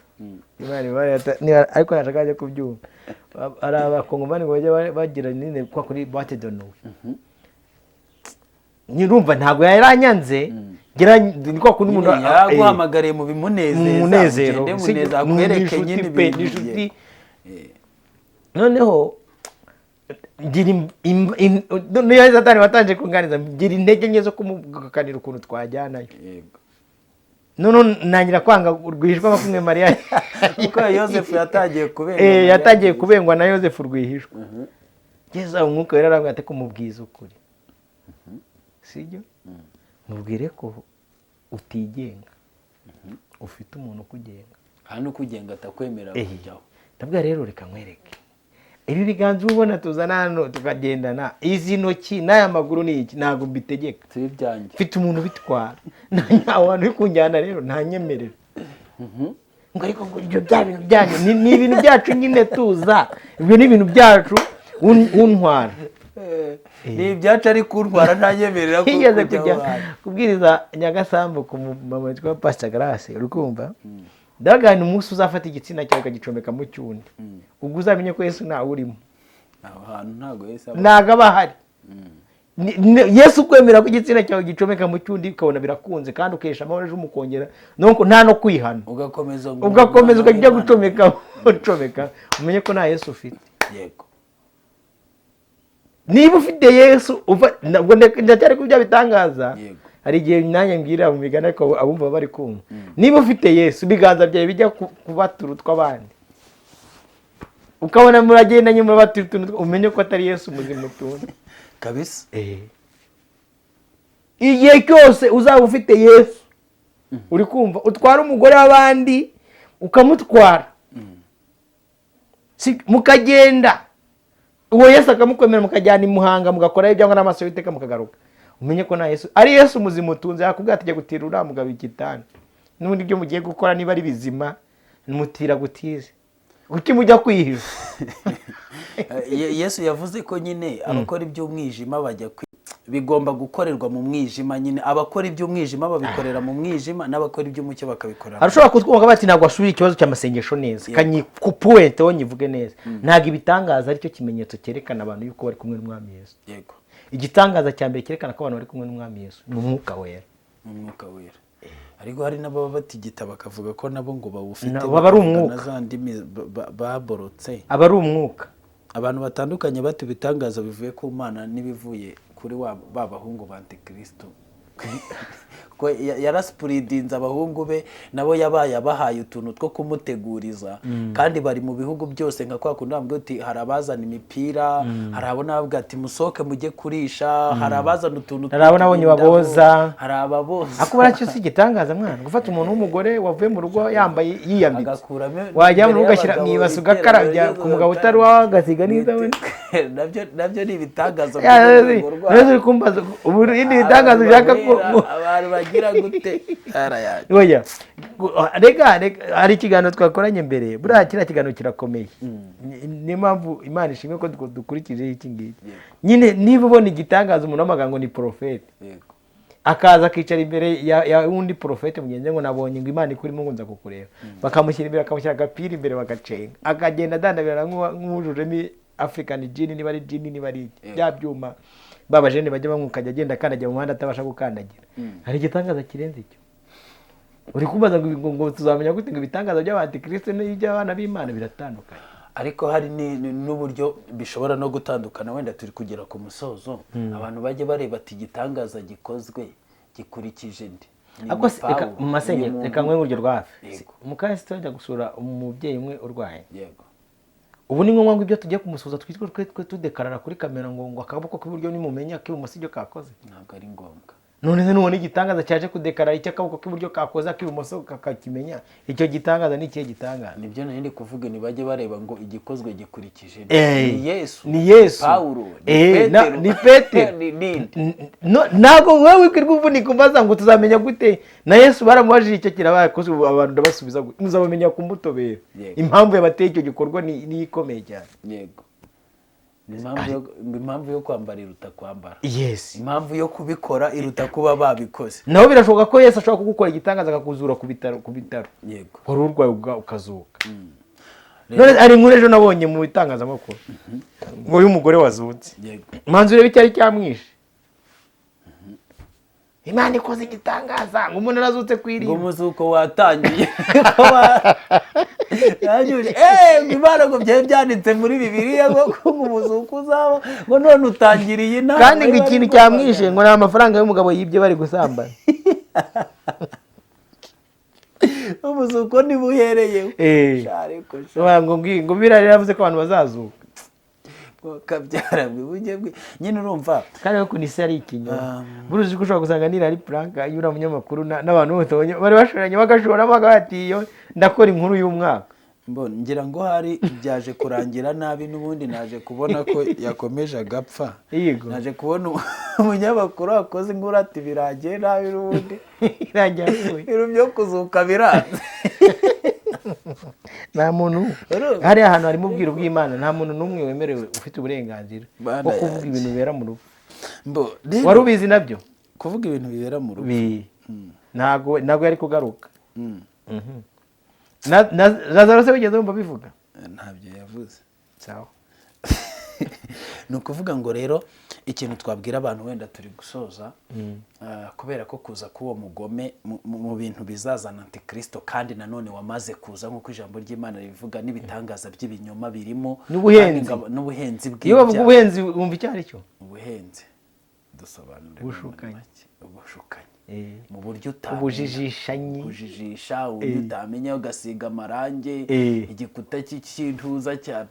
S1: ariko nashaka ajya kubyumva hari abakongomani ngo bajya bagira nyine kwa kuri boîte de nuit nyirumva ntabwo yaranyanze ni kwa kundi umuntu
S2: yaguhamagariye mu bimunezero
S1: akwereke nyine inshuti noneho niyo Satani watanje kunganiza ngira intege nke zo kumukanira ukuntu twajyanayo none nangira kwanga rwihishwa makumwe Mariya
S2: kuko Yosefu
S1: yatangiye kubengwa na Yosefu rwihishwa ngeza umwuka wera arambwira ati kumubwiza ukuri sibyo mubwire ko utigenga ufite umuntu ukugenga
S2: hano ukugenga atakwemera kujyaho
S1: ndabwira rero reka nkwereke ibi biganza ubona tuzana hano tukagendana izi ntoki n'aya maguru ni iki ntabwo mbitegeka mfite umuntu ubitwara ntawe uri kunjyana rero ntanyemerera ngo ariko ngo ibyo bya bintu byanyu ni ibintu byacu nyine tuza ibyo ni ibintu byacu untwara
S2: ni ibyacu ari kuntwara ntanyemerera
S1: higeze kujya kubwiriza Nyagasambu ku mama witwa Pastor Grace uri kumva ndagana umunsi uzafata igitsina cyawe ukagicomeka mu cyundi ubwo uzamenye ko Yesu ntawe urimo
S2: aho hantu ntago Yesu
S1: ntago aba ahari Yesu kwemera ko igitsina cyawe gicomeka mu cyundi ukabona birakunze kandi ukesha amahoro ejo umukongera nta no kwihana ugakomeza ukajya gucomeka umenye ko nta Yesu ufite
S2: yego
S1: niba ufite Yesu ntabwo ndacyari kubya bitangaza hari igihe nanjye mbwira mu migani ariko abumva bari kumva niba ufite Yesu ibiganza byawe bijya kubatura utw'abandi ukabona muragendanye murabatura utuntu umenye ko atari Yesu muzima utuntu
S2: kabisa
S1: igihe cyose uzaba ufite Yesu uri kumva utwara umugore w'abandi ukamutwara mukagenda uwo Yesu akamukwemera mukajyana imuhanga mugakora ibyangwa n'amaso y'Uwiteka mukagaruka umenye ko na Yesu ari Yesu muzima utunze yakubwira ati gutira uramugabo igitanda n'ubundi byo mugiye gukora niba ari bizima mutira gutize uki mujya kwihisha
S2: Yesu yavuze ko nyine abakora iby'umwijima bajya bigomba gukorerwa mu mwijima nyine abakora iby'umwijima babikorera mu mwijima n'abakora iby'umucyo bakabikorera
S1: arashobora kutwumva bati ntabwo ashubira ikibazo cy'amasengesho neza kanyi ku point wonyivuge neza ntabwo ibitangaza ari cyo kimenyetso cyerekana abantu yuko bari kumwe n'Umwami Yesu
S2: yego
S1: igitangaza cya mbere cyerekana ko abantu bari kumwe n'Umwami Yesu ni umwuka wera
S2: ariko hari n'ababa batigita bakavuga ko nabo ngo bawufite
S1: baba ari umwuka
S2: n'azandi baborotse
S1: aba ari umwuka
S2: abantu batandukanye bati bitangaza bivuye ku Mana n'ibivuye kuri ba bahungu ba Antikristo ko yaraspuridinze abahungu be nabo yabaye abahaye utuntu two kumuteguriza kandi bari mu bihugu byose nka kwa kundi bambwe uti hari abazana imipira hari abona bavuga ati musoke mujye kurisha hari abazana utuntu
S1: hari abona abonye baboza
S2: hari ababoza
S1: akubara cyo sigitangaz mwana gufata umuntu w'umugore wavuye mu rugo yambaye yiyambitse wajya mu rugo ugashyira mwibasa ugakarabya ku mugabo utari wagasiga neza we
S2: nabyo ni ibitangazo
S1: rero kumbaza ubu indi bitangazo ushaka ko
S2: abantu bagira gute
S1: oya rega hari ikiganiro twakoranye mbere buriya kiriya kiganiro kirakomeye niyo mpamvu Imana ishimwe ko dukurikije iki ngiki nyine niba ubona igitangaza umuntu w'amagambo ngo ni porofete akaza akicara imbere ya undi porofete mugenzi ngo nabonye ngo Imana ikurimo ngo nza kukureba bakamushyira imbere bakamushyira agapira imbere bagacenga akagenda adandabira nk'ujujemo African gin niba ari gin niba ari bya byuma babajene bajya bamukajya agenda kandagira mu muhanda atabasha gukandagira hari igitangaza kirenze icyo uri kubaza ngo tuzamenya gute ngo ibitangaza by'Abantikristo n'iby'abana b'Imana biratandukanye
S2: ariko hari n'uburyo bishobora no gutandukana wenda turi kugera ku musozo abantu bajye bareba ati igitangaza gikozwe gikurikije ndi
S1: ako mu masenge reka nkwe uryo rwa hafi umukristo ajya gusura umubyeyi umwe urwaye
S2: yego
S1: ubu ni ngombwa ngo ibyo tugiye kumusuza twitwe tudekarara kuri kamera ngo akaboko k'iburyo nimumenya k'ibumoso ibyo kakoze
S2: ntabwo ari ngombwa
S1: none se nubona igitangaza cyaje kudekarara icyo akaboko k'iburyo kakoze ak'ibumoso kakimenya icyo gitangaza ni ikihe gitangaza
S2: nibyo nari kuvuga ntibajye bareba ngo igikozwe gikurikije
S1: ni Yesu
S2: Pawulo
S1: ni Petero ntabwo wowe wikirwa uvunika umbaza ngo tuzamenya gute na Yesu baramubajije icyo kirabaye ko abantu ndabasubiza gute muzabamenya ku mbuto bera impamvu yabateye icyo gikorwa ni ikomeye cyane
S2: yego impamvu yo kwambara iruta kwambara.
S1: Yes.
S2: Impamvu yo kubikora iruta kuba babikoze.
S1: Naho birashoboka ko Yesu ashobora kugukora igitangaza akakuzura ku bitaro.
S2: Yego.
S1: Wari urwaye ukazuka. None ari inkuru ejo nabonye mu bitangazamakuru ngo uyu mugore wazutse.
S2: Yego.
S1: Manzi urebe icyari cyamwishe. Imana ikoze igitangaza ngo umuntu arazutse kwirinda.
S2: Ngo muzuko watangiye. Yanyuje Imana ngo byanditse muri Bibiliya ngo umuzuko uzaba ngo none utangiriye inama.
S1: Kandi ngo ikintu cyamwishe ngo nta mafaranga y'umugabo yibye bari gusambana.
S2: Umuzuko ni buhereyeho.
S1: Ngo birari yavuze ko abantu bazazuka.
S2: Kabyara buje nyine urumva
S1: kandi ko kunise ari ikinyoma. Buruzi ko ushobora gusanga nira ari prank yura munyamakuru n'abantu bose bari bashoranye bagashora bagatiyo ndakora inkuru y'umwaka.
S2: Mbona ngira ngo hari byaje kurangira nabi n'ubundi naje kubona ko yakomeje agapfa. Naje kubona umunyamakuru akoze inkuru ati biragiye nabi n'ubundi
S1: irangira
S2: byo kuzuka biranze.
S1: Nta muntu hari ahantu harimo ubwiro bw'Imana, nta muntu n'umwe wemerewe ufite uburenganzira bwo kuvuga ibintu bibera mu rugo. Wari ubizi nabyo
S2: kuvuga ibintu bibera mu rugo
S1: ntago yari kugaruka. Lazaro se wigeze wumva bivuga?
S2: Ntabyo yavuze.
S1: Sawa.
S2: Ni ukuvuga ngo rero ikintu twabwira abantu wenda turi gusoza kubera ko kuza k'uwo mugome mu bintu bizazana antikristo kandi nanone wamaze kuza nk'uko ijambo ry'Imana rivuga n'ibitangaza by'ibinyoma birimo n'ubuhenzi bw'ibyaha.
S1: Iyo bavuga ubuhenzi wumva icyo ari cyo?
S2: Ubuhenzi dusobanura ubushukanyi mu buryo
S1: ubujijisha
S2: utamenya ugasiga amarange igikuta cy'intuza cya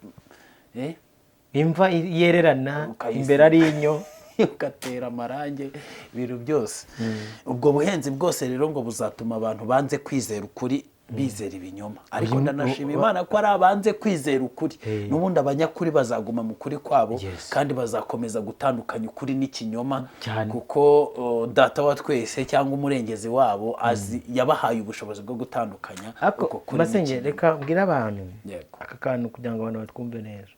S1: imva yererana imbere ari inyo
S2: ugatera amarange ibintu byose. Ubwo buhenzi bwose rero ngo buzatuma abantu banze kwizera ukuri bizera ibinyoma. Ariko ndanashima Imana ko ari abanze kwizera ukuri n'ubundi abanyakuri bazaguma mu kuri kwabo kandi bazakomeza gutandukanya ukuri n'ikinyoma kuko data wa twese cyangwa umurengezi wabo azi yabahaye ubushobozi bwo gutandukanya
S1: uko kuri n'ikinyoma. Reka mbwira abantu aka kantu kugira ngo abantu batwumve neza.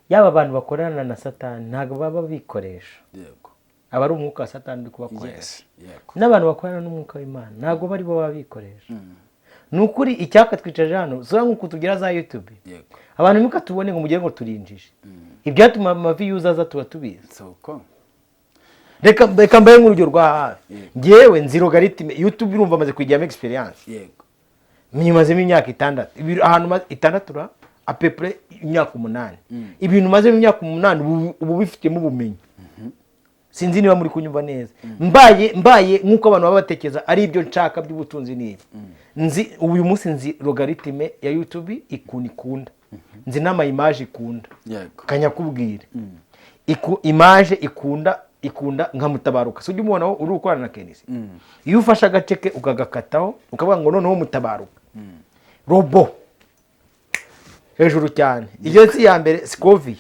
S1: Yaba abantu bakorana na Satani ntago baba bikoresha. Aba ari umwuka wa Satani uri kubakoresha. N'abantu bakorana n'umwuka w'Imana ntago bari bo babikoresha. Nukuri icyaka twicaje hano sura nkuko tugira za YouTube. Abantu muka tubone ngo mugire ngo turinjije. Ibyatuma amavi yuzaza tuba tubizi. Reka mbaye nk'urugero rwa hafi. Ngewe nzi logarithme YouTube urumva maze kwijyamo experience. Nyimazemo imyaka 6. Ahantu 6 apepre imyaka 8. Ibintu maze mu myaka 8 ubu bifitemo ubumenyi. Sinzi niba muri kunyumva neza. Mbaye nkuko abantu baba batekereza ari ibyo nshaka by'ubutunzi nibi. Nzi uyu munsi nzi logarithme ya YouTube ikunda. Nzi n'ama image ikunda. Kanya kubwira. Image ikunda nkamutabaruka. So ujye umubona uri ukorana na Kenisi. Iyo ufashe agaceke ukagakataho ukavuga ngo noneho mutabaruka. Robo hejuru cyane. Iyo si ya mbere Scovia.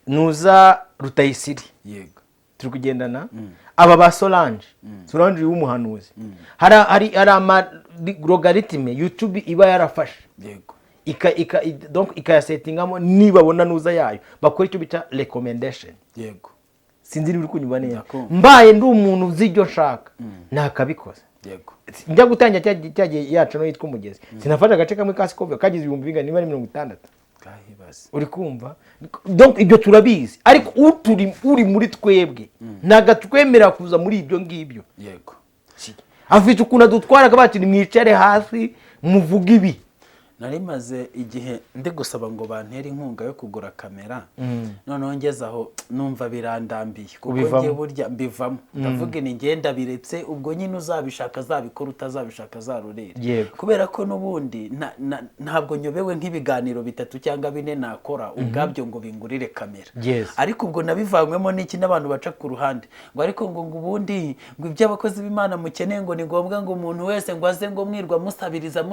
S1: Nuza Rutayisiri. Turi kugendana aba ba Solange w'umuhanuzi. Hari ama logarithme YouTube iba yarafashe. Donc ikayasettingamo nibabona nuza yayo bakora icyo bita recommendation. Sinzi niba uri kunyumva neza. Mbaye ndi umuntu uzi ibyo nshaka nakabikoze. Njya gutangira cyagiye yacu no yitwa umugezi. Sinafata agace kamwe ka Scovia kagize 60 uri kumva. Donc ibyo turabizi ariko uri muri twebwe naga twemera kuza muri ibyo ngibyo. Afite ukuna dutwara kabati mwicare hasi muvuga ibi.
S2: Nari maze igihe ndi gusaba ngo bantera inkunga yo kugura kamera none ngeze aho numva birandambiye kuko ngiye burya mbivamo ndavuga ni ngenda biretse ubwo nyine uzabishaka zabikora utazabishaka zarurere kubera ko nubundi ntabwo nyobewe nk'ibiganiro 3 cyangwa 4 nakora ubwabyo ngo bingurire kamera ariko ubwo nabivangwemo n'iki n'abantu baca ku ruhande ngo ariko ngo ubundi ngo iby'abakozi b'Imana mukeneye ngo ni ngombwa ngo umuntu wese ngo aze ngo mwirwa musabiriza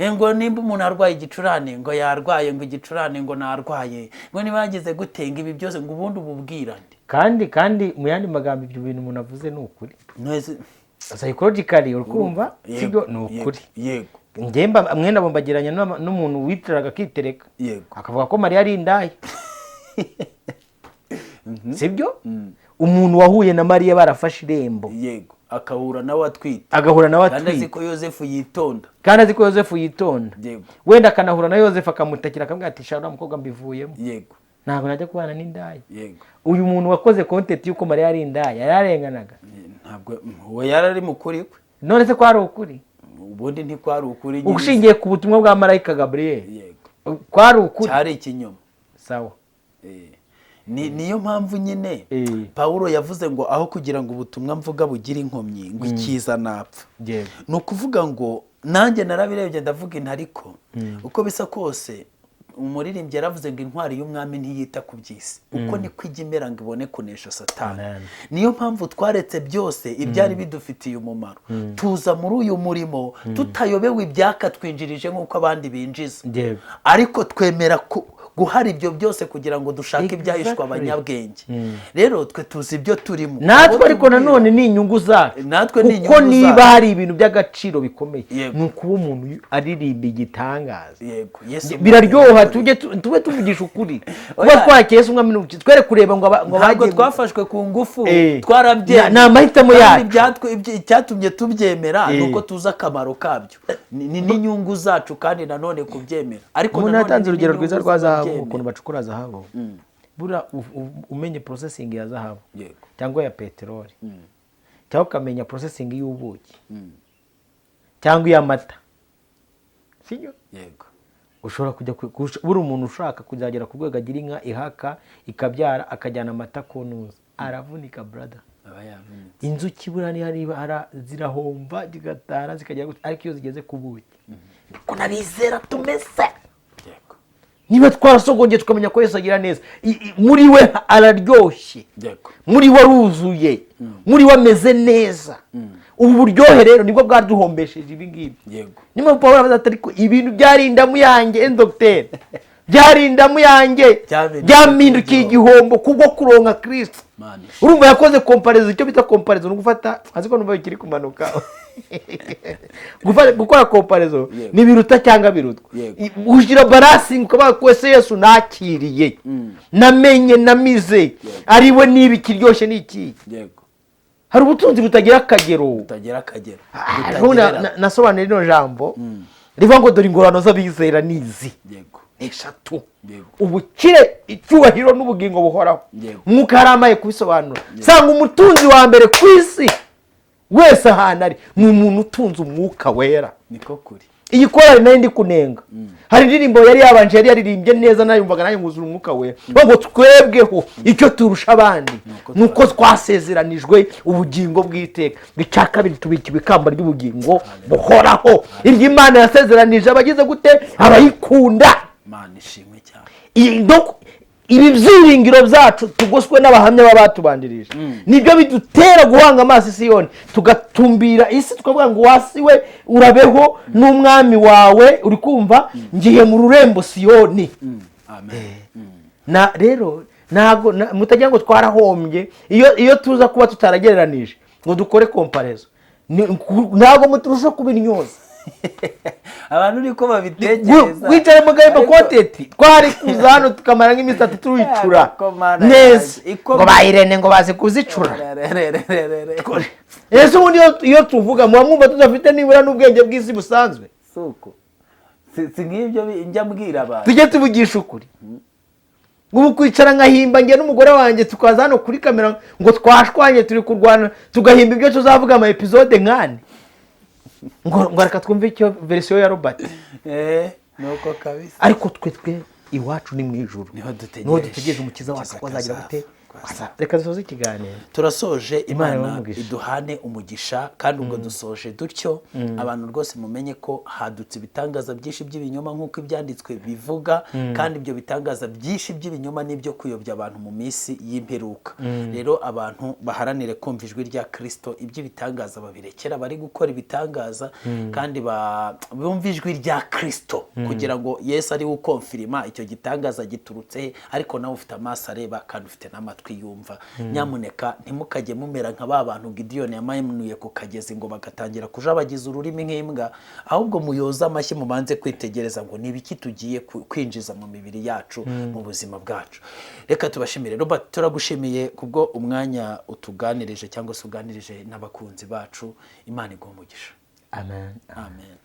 S2: ngo nimba umuntu arwaye igicurane ngo yarwaye ngo igicurane ngo narwaye ngo nibagize gutenga ibi byose ngo ubundi ububwirande
S1: kandi mu yandi magambo ibyo bintu umuntu avuze ni ukuri psychologically urukumva sibyo ni ukuri ngemba mwenda bombagiranya n'umuntu witiraga akitereka akavuga ko Mariya ari indaya sibyo umuntu wahuye na Mariya barafashe irembo
S2: yego akahura nawe atwite
S1: kandi
S2: azi ko Yosefu
S1: yitonda wenda akanahura na Yosefu akamutakira akamubwira ati shara umukobwa mbivuyemo
S2: yego
S1: ntabwo najya kubana n'indaya
S2: yego
S1: uyu muntu wakoze content yuko Mariya ari indaya yararenganaga
S2: ntabwo we yarari mukuri kwe
S1: none se ko ari ukuri
S2: ubundi ntikwari ukuri
S1: ushingiye ku butumwa bwa marayika Gabriel
S2: yego
S1: kwari ukuri
S2: cyari ikinyoma
S1: sawa
S2: niyo mpamvu nyine Pawulo yavuze ngo aho kugira ngo ubutumwa mvuga bugira inkomyi ngo ikiza napfa ni ukuvuga ngo nanjye narabirebye ndavuga intariko uko bisa kose umuririmbyi yaravuze ngo intwari y'umwami ntiyita ku by'isi uko niko ijya imera ngo ibone kunesha Satani niyo mpamvu twaretse byose ibyari bidufitiye umumaro tuza muri uyu murimo tutayobewe ibyaka twinjirije nk'uko abandi binjiza ariko twemera guhara ibyo byose kugira ngo dushake ibyahishwa abanyabwenge rero twe tuzi ibyo turimo
S1: natwe ariko nanone ni inyungu zacu kuko niba hari ibintu by'agaciro bikomeye ni ukuba umuntu aririmba igitangaza biraryoha tube tuvugisha ukuri kuba twakese umwami n'ubuki twere kureba ngo
S2: ntabwo twafashwe ku ngufu twarabyemera
S1: ni amahitamo yacu
S2: icyatumye tubyemera ni uko tuzi akamaro kabyo ni n'inyungu zacu kandi nanone kubyemera ariko
S1: umuntu yatanze urugero rwiza rwa zahabu ukuntu bacukura zahabu bura umenye processing ya zahabu cyangwa ya peteroli cyangwa ukamenya processing y'ubuki cyangwa iy'amata sibyo
S2: yego
S1: ushobora kujya buri umuntu ushaka kuzagera ku rwego agira inka ihaka ikabyara akajyana amata kunuza aravunika brother inzuki burani hari zirahomba zigatara zikajya ariko iyo zigeze ku buki ko nabizera tumese niba twarasogongeye tukamenya ko Yesu agira neza muri we araryoshye muri we aruzuye muri we ameze neza ubu buryohe rero nibwo bwaduhombesheje ibi ngibi niyo mpamvu Pawulo avuze ati ibintu byarindamu yanjye dogiteri byarindamu yanjye byampindukiye igihombo kubwo kuronka Kristo urumva yakoze comparaison icyo bita comparaison no gufata aziko numva bikiri kumanuka gukora comparaison ni biruta cyangwa birutwa ushira balancing ukaba kwese Yesu nakiriye namenye namize ariwe nibi kiryoshye niki hari ubutunzi butagira akagero nasobanura rino jambo rivuga ngo dore ingorano z'abizera nizi eshatu ubukire icyubahiro n'ubugingo buhoraho mwuka haramaye kubisobanura sanga umutunzi wa mbere ku isi wese ahantu ari ni umuntu utunze umwuka wera
S2: niko kuri
S1: iyi korari nayo ndi kunenga hari indirimbo yari yabanje yari yaririmbye neza nayumvaga nayo nguzura umwuka wera ngo twebweho icyo turusha abandi nuko twasezeranijwe ubugingo bw'iteka icya kabiri tubika ibikamba ry'ubugingo buhoraho iryo Imana yasezeranije abagize gute abayikunda
S2: Imana ishimwe cyane
S1: ibi byiringiro byacu tugoswe n'abahamya b'abatubandirije nibyo bidutera guhanga amaso Siyoni tugatumbira isi tukavuga ngo wasiwe urabeho n'umwami wawe uri kumva ngiye mu rurembo Siyoni na rero ntago mutagira ngo twarahombye iyo tuza kuba tutaragereranije ngo dukore comparaison ntago muturusha kubinyoza
S2: abantu niko babitekereza
S1: wicaye mu gahimba konteti twari kuza hano tukamara nk'iminsi 3 turicura neza ngo bayirene ngo bazi kuzicura ese ubundi iyo tuvuga muba mwumva tudafite nibura n'ubwenge bw'isi busanzwe
S2: suko si nk'ibyo njya mbwira abantu
S1: tujye tuvugisha ukuri ubu kwicara nkahimba ngiye n'umugore wanjye tukaza hano kuri kamera ngo twashwanye turi kurwana tugahimba ibyo tuzavuga ama episode nkane ngo reka twumve icyo version ya Robert
S2: nuko kabisa
S1: ariko twe iwacu ni mu ijuru niho dutegereje umukiza wacu ko azagira gute reka dusoze ikiganiro
S2: turasoje Imana iduhane umugisha kandi ubwo dusoje dutyo abantu rwose mumenye ko hadutse ibitangaza byinshi by'ibinyoma nk'uko ibyanditswe bivuga kandi ibyo bitangaza byinshi by'ibinyoma nibyo kuyobya abantu mu minsi y'imperuka rero abantu baharanire kumva ijwi rya Kristo iby'ibitangaza babirekera bari gukora ibitangaza kandi bumva ijwi rya Kristo kugira ngo Yesu ari ukonfirima icyo gitangaza giturutse ariko nawe ufite amaso areba kandi ufite n'amatwi twiyumva. Nyamuneka ntimukajye mumera nka ba bantu Gideon yamanuye ku kagezi ngo bagatangira kujabagiza ururimi nk'imbwa, ahubwo muyoze amashyi mubanze kwitegereza ngo ni ibiki tugiye kwinjiza mu mibiri yacu mu buzima bwacu. Reka tubashimire. Robert, turagushimiye kubwo umwanya utuganirije cyangwa se uganirije n'abakunzi bacu. Imana iguhe umugisha.
S1: Amen.
S2: Amen.